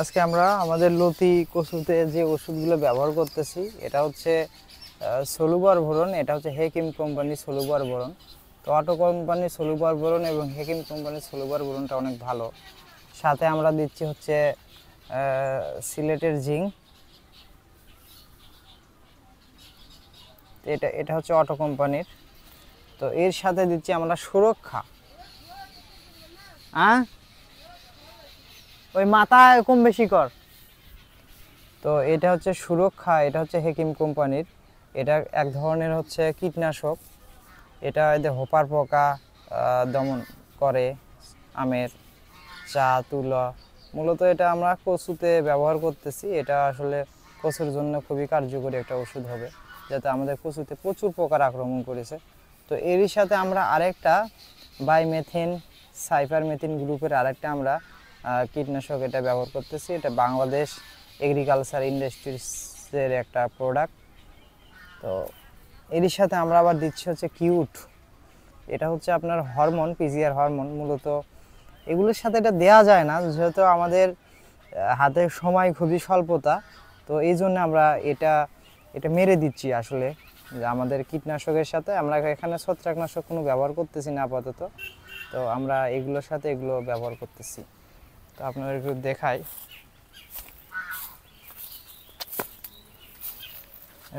আজকে আমরা আমাদের লতি কচুতে যে ওষুধগুলো ব্যবহার করতেছি এটা হচ্ছে সলুবার বোরন। এটা হচ্ছে হেকিম কোম্পানির সলুবার বোরন। তো অটো কোম্পানির সলুবার বোরন এবং হেকিম কোম্পানির সলুবার বোরনটা অনেক ভালো। সাথে আমরা দিচ্ছি হচ্ছে সিলেটের জিঙ্ক। এটা এটা হচ্ছে অটো কোম্পানির। তো এর সাথে দিচ্ছি আমরা সুরক্ষা। হ্যাঁ, ওই মাথা কম বেশি কর। তো এটা হচ্ছে সুরক্ষা, এটা হচ্ছে হেকিম কোম্পানির। এটা এক ধরনের হচ্ছে কীটনাশক। এটা এদের হোপার পোকা দমন করে, আমের চা তুলা। মূলত এটা আমরা কচুতে ব্যবহার করতেছি। এটা আসলে কচুর জন্য খুবই কার্যকরী একটা ওষুধ হবে, যাতে আমাদের কচুতে প্রচুর পোকার আক্রমণ করেছে। তো এরই সাথে আমরা আরেকটা বাইমেথিন সাইপারমেথিন গ্রুপের আরেকটা আমরা কীটনাশক এটা ব্যবহার করতেছি। এটা বাংলাদেশ এগ্রিকালচার ইন্ডাস্ট্রিজের একটা প্রোডাক্ট। তো এরই সাথে আমরা আবার দিচ্ছি হচ্ছে কিউট। এটা হচ্ছে আপনার হরমোন, পিজিআর হরমোন। মূলত এগুলোর সাথে এটা দেওয়া যায় না, যেহেতু আমাদের হাতে সময় খুবই স্বল্পতা। তো এই জন্য আমরা এটা এটা মেরে দিচ্ছি আসলে, যে আমাদের কীটনাশকের সাথে আমরা এখানে ছত্রাকনাশক কোনো ব্যবহার করতেছি না আপাতত। তো আমরা এগুলোর সাথে এগুলো ব্যবহার করতেছি। তো আপনারা একটু দেখাই।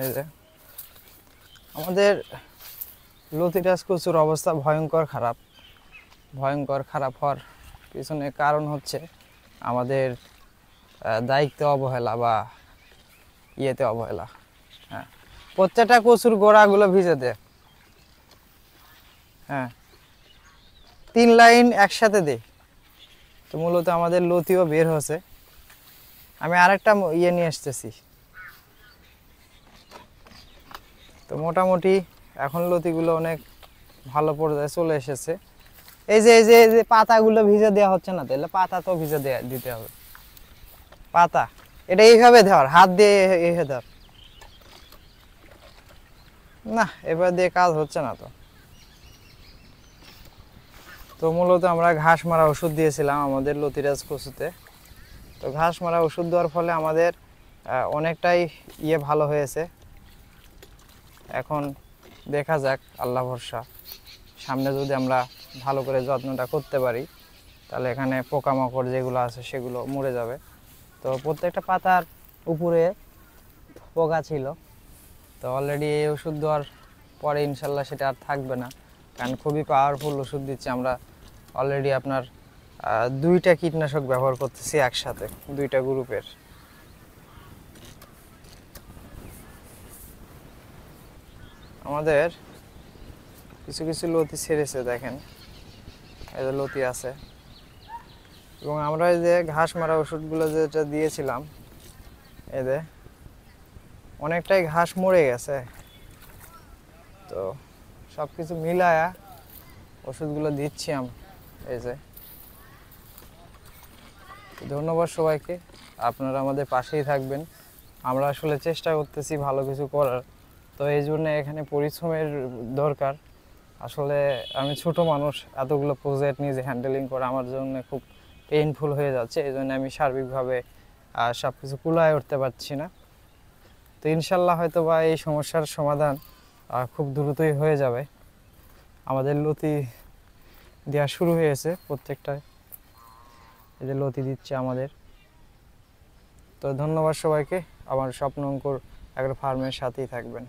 এই যে আমাদের লতিরাজ কচুর অবস্থা ভয়ঙ্কর খারাপ। ভয়ঙ্কর খারাপ হওয়ার পিছনে কারণ হচ্ছে আমাদের দায়িত্বে অবহেলা বা ইয়েতে অবহেলা। হ্যাঁ, প্রত্যেকটা কচুর গোড়াগুলো ভিজে দে। হ্যাঁ, 3 লাইন একসাথে দে। তো মূলত আমাদের লতিও বের হচ্ছে। আমি আরেকটা ইয়ে নিয়ে আসতেছি। তো মোটামুটি এখন লতিগুলো অনেক ভালো পর্যায়ে চলে এসেছে। এই যে পাতাগুলো ভিজে দেওয়া হচ্ছে না, তাহলে পাতা তো ভিজে দিতে হবে। পাতা এটা এইভাবে ধর, হাত দিয়ে এইভাবে ধর। না, এবার দিয়ে কাজ হচ্ছে না। তো তো মূলত আমরা ঘাস মারা ওষুধ দিয়েছিলাম আমাদের লতিরাজ কচুতে। তো ঘাস মারা ওষুধ দেওয়ার ফলে আমাদের অনেকটাই ভালো হয়েছে। এখন দেখা যাক, আল্লাহ ভরসা। সামনে যদি আমরা ভালো করে যত্নটা করতে পারি, তাহলে এখানে পোকামাকড় যেগুলো আছে সেগুলো মরে যাবে। তো প্রত্যেকটা পাতার উপরে পোকা ছিল। তো অলরেডি এই ওষুধ দেওয়ার পরে ইনশাল্লাহ সেটা আর থাকবে না, কারণ খুবই পাওয়ারফুল ওষুধ দিচ্ছে। আমরা অলরেডি আপনার 2টা কীটনাশক ব্যবহার করতেছি একসাথে, 2টা গ্রুপের। আমাদের কিছু কিছু লতি ছেড়েছে, দেখেন এই যে লতি আছে। এবং আমরা এই যে ঘাস মারা ওষুধগুলো যেটা দিয়েছিলাম, এদের অনেকটাই ঘাস মরে গেছে। তো সব কিছু মিলায়া ওষুধগুলো দিচ্ছি আমরা। এই যে ধন্যবাদ সবাইকে, আপনারা আমাদের পাশেই থাকবেন। আমরা আসলে চেষ্টা করতেছি ভালো কিছু করার। তো এই জন্য এখানে পরিশ্রমের দরকার। আসলে আমি ছোট মানুষ, এতগুলো প্রজেক্ট নিজে হ্যান্ডেলিং করা আমার জন্য খুব পেইনফুল হয়ে যাচ্ছে। এই জন্য আমি সার্বিকভাবে সব কিছু কুলায় উঠতে পারছি না। তো ইনশাল্লাহ হয়তো বা এই সমস্যার সমাধান খুব দ্রুতই হয়ে যাবে। আমাদের লতি দেওয়া শুরু হয়েছে প্রত্যেকটায়, এই যে লতি দিচ্ছে আমাদের। তো ধন্যবাদ সবাইকে। আমার স্বপ্নঙ্কর এগ্রো ফার্মের সাথেই থাকবেন।